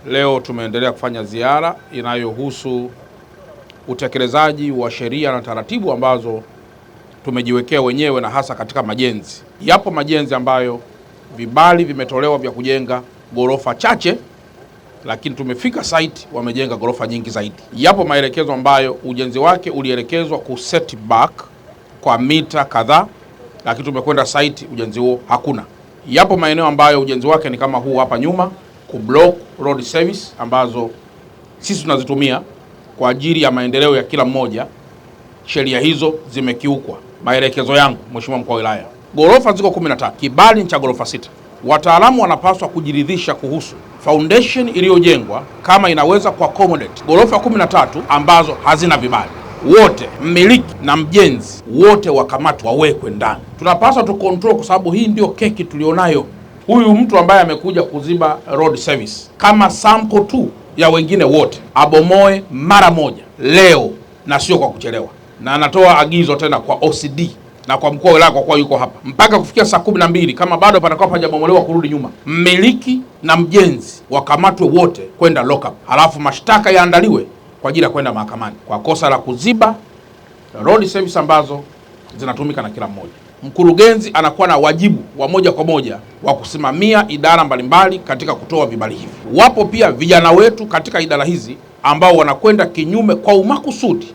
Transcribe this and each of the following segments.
Leo tumeendelea kufanya ziara inayohusu utekelezaji wa sheria na taratibu ambazo tumejiwekea wenyewe na hasa katika majenzi. Yapo majenzi ambayo vibali vimetolewa vya kujenga ghorofa chache, lakini tumefika site wamejenga ghorofa nyingi zaidi. Yapo maelekezo ambayo ujenzi wake ulielekezwa ku set back kwa mita kadhaa, lakini tumekwenda site ujenzi huo hakuna. Yapo maeneo ambayo ujenzi wake ni kama huu hapa nyuma, ku block road service ambazo sisi tunazitumia kwa ajili ya maendeleo ya kila mmoja. Sheria hizo zimekiukwa. Maelekezo yangu, Mheshimiwa Mkuu wa Wilaya, ghorofa ziko 13, kibali ni cha ghorofa 6. Wataalamu wanapaswa kujiridhisha kuhusu foundation iliyojengwa kama inaweza ku accommodate ghorofa 13 ambazo hazina vibali. Wote mmiliki na mjenzi wote wakamatwa, wawekwe ndani. Tunapaswa tu control, kwa sababu hii ndio keki tulionayo. Huyu mtu ambaye amekuja kuziba road service kama sample tu ya wengine wote, abomoe mara moja leo na sio kwa kuchelewa. Na anatoa agizo tena kwa OCD na kwa mkuu wa wilaya, kwa kuwa yuko hapa, mpaka kufikia saa 12 kama bado patakuwa hajabomolewa kurudi nyuma, mmiliki na mjenzi wakamatwe wote kwenda lock up, halafu mashtaka yaandaliwe kwa ajili ya kwenda mahakamani kwa kosa la kuziba road service ambazo zinatumika na kila mmoja. Mkurugenzi anakuwa na wajibu wa moja kwa moja wa kusimamia idara mbalimbali katika kutoa vibali hivi. Wapo pia vijana wetu katika idara hizi ambao wanakwenda kinyume kwa umakusudi.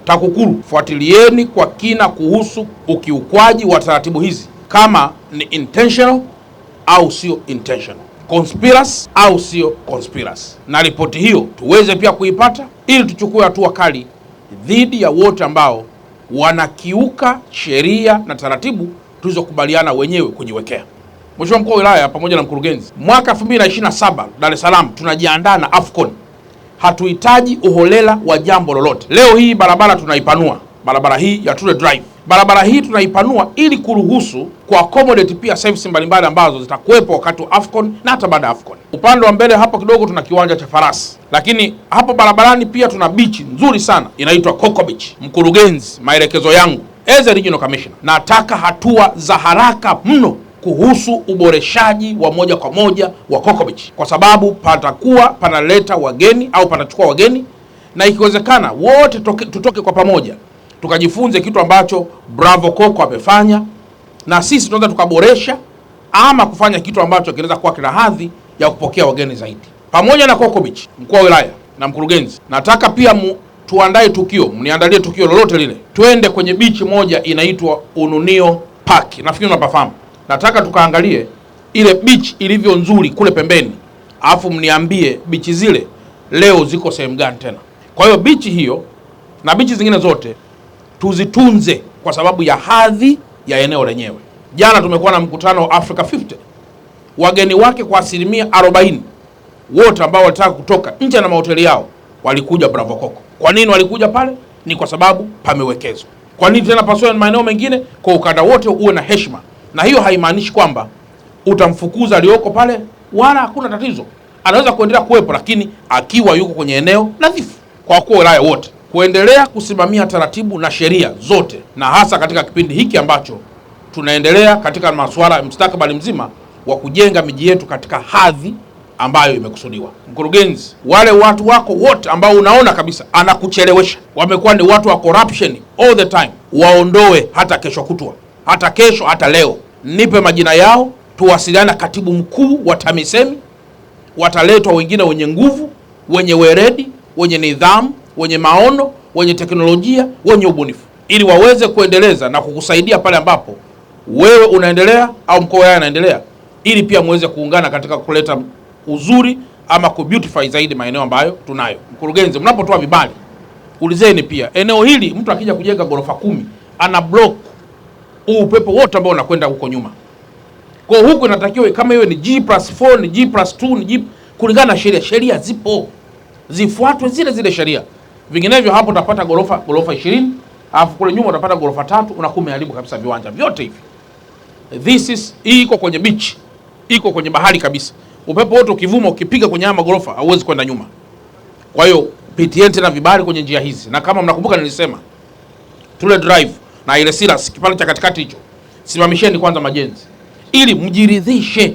TAKUKURU, fuatilieni kwa kina kuhusu ukiukwaji wa taratibu hizi, kama ni intentional au sio intentional, conspiracy au sio conspiracy, na ripoti hiyo tuweze pia kuipata ili tuchukue hatua kali dhidi ya wote ambao wanakiuka sheria na taratibu tulizokubaliana wenyewe kujiwekea. Mheshimiwa Mkuu wa Wilaya pamoja na mkurugenzi, mwaka 2027 Dar es Salaam tunajiandaa na AFCON. Hatuhitaji uholela wa jambo lolote. Leo hii barabara tunaipanua, barabara hii ya Tule Drive. Barabara hii tunaipanua ili kuruhusu ku accommodate pia services mbalimbali ambazo zitakuwepo wakati wa AFCON na hata baada ya AFCON. Upande wa mbele hapo kidogo tuna kiwanja cha farasi, lakini hapo barabarani pia tuna beach nzuri sana inaitwa Coco Beach. Mkurugenzi, maelekezo yangu as a regional commissioner, nataka hatua za haraka mno kuhusu uboreshaji wa moja kwa moja wa Coco Beach, kwa sababu patakuwa panaleta wageni au panachukua wageni, na ikiwezekana wote tutoke kwa pamoja tukajifunze kitu ambacho Bravo Coco amefanya, na sisi tunaweza tukaboresha ama kufanya kitu ambacho kinaweza kuwa kina hadhi ya kupokea wageni zaidi. Pamoja na Coco Beach, mkuu wa wilaya na mkurugenzi, nataka pia tuandae tukio, mniandalie tukio lolote lile, twende kwenye beach moja inaitwa Ununio Park. Nafikiri unapafahamu. Nataka tukaangalie ile beach ilivyo nzuri kule pembeni, alafu mniambie beach zile leo ziko sehemu gani tena. Kwa hiyo beach hiyo na beach zingine zote tuzitunze kwa sababu ya hadhi ya eneo lenyewe. Jana tumekuwa na mkutano wa Africa 50. Wageni wake kwa 40% wote ambao walitaka kutoka nje na mahoteli yao walikuja Bravo Coco. Kwa nini walikuja pale? Ni kwa sababu pamewekezwa. Kwa nini tena pasiwe na maeneo mengine? Kwa ukanda wote uwe na heshima. Na hiyo haimaanishi kwamba utamfukuza aliyoko pale, wala hakuna tatizo. Anaweza kuendelea kuwepo, lakini akiwa yuko kwenye eneo nadhifu. Kwa wakuu wa wilaya wote kuendelea kusimamia taratibu na sheria zote, na hasa katika kipindi hiki ambacho tunaendelea katika masuala ya mustakabali mzima wa kujenga miji yetu katika hadhi ambayo imekusudiwa. Mkurugenzi, wale watu wako wote ambao unaona kabisa anakuchelewesha, wamekuwa ni watu wa corruption all the time, waondoe hata kesho kutwa, hata kesho, hata leo. Nipe majina yao, tuwasiliane na katibu mkuu wa TAMISEMI. Wataletwa wengine wenye nguvu, wenye weredi, wenye nidhamu, wenye maono, wenye teknolojia, wenye ubunifu, ili waweze kuendeleza na kukusaidia pale ambapo wewe unaendelea au mkoa wao anaendelea, ili pia muweze kuungana katika kuleta uzuri ama kubeautify zaidi maeneo ambayo tunayo. Mkurugenzi, mnapotoa vibali ulizeni pia eneo hili, mtu akija kujenga ghorofa 10 ana block upepo wote ambao unakwenda huko nyuma. Kwa huko inatakiwa kama iwe ni G+4, ni G+2, ni G, kulingana na sheria. Sheria zipo, zifuatwe zile sheria. Vinginevyo hapo utapata ghorofa 20, alafu kule nyuma utapata ghorofa 3, unakuwa umeharibu kabisa viwanja vyote hivi. Hii iko kwenye beach, iko kwenye bahari kabisa. Upepo wote ukivuma ukipiga kwenye haya magorofa hauwezi kwenda nyuma. Kwa hiyo pitieni tena vibali kwenye njia hizi, na kama mnakumbuka nilisema Tule Drive na ile Silas kipande cha katikati hicho, simamisheni kwanza majenzi ili mjiridhishe,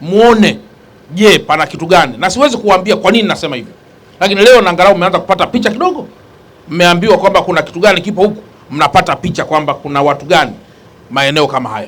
muone je, pana kitu gani? Na siwezi kuambia kwa nini nasema hivyo, lakini leo na angalau mmeanza kupata picha kidogo. Mmeambiwa kwamba kuna kitu gani kipo huku, mnapata picha kwamba kuna watu gani maeneo kama haya.